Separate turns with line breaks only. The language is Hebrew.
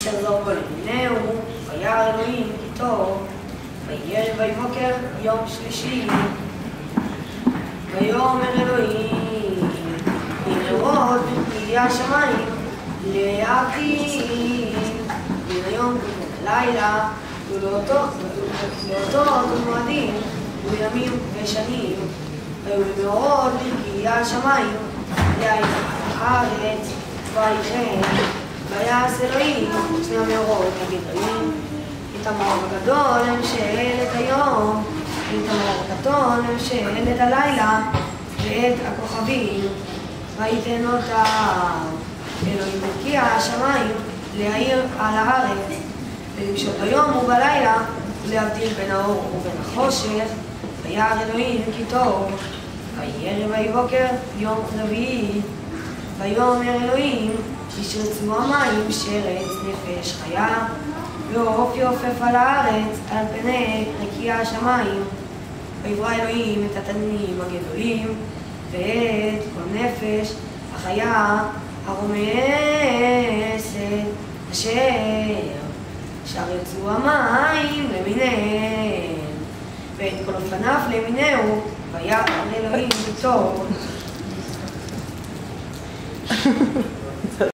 אשר זרקו למיניהו, וירא אלוהים כי טוב, ויהי ערב ויהי בוקר יום שלישי. ויאמר אלוהים, הנה רוחות הגיע השמיים לעתיד, מן היום לילה ולאותות ומועדים ובימים ושנים. והיו למאורות הגיע השמיים לעין הארץ, ויחן ויעש אלוהים שני המאורות הגדולים, את המאור הגדול למשלת היום, ואת המאור הקטון למשלת הלילה, ואת הכוכבים ויתן אותם אלוהים הגיע השמיים להאיר על הארץ, ולמשול ביום ובלילה, ולהבדיל בין האור ובין החושך. וירא אלוהים כי טוב, ויהי ערב ויהי בוקר יום רביעי. ויאמר אלוהים, ישרצו המים שרץ נפש חיה, ועוף יעופף על הארץ על פני רקיע השמיים. ויברא אלוהים את התנינים הגדולים ואת כל נפש החיה הרומסת אשר יצאו המים למיניהם, ואת כל אופניו למיניהו. וירא אלוהים כי טוב.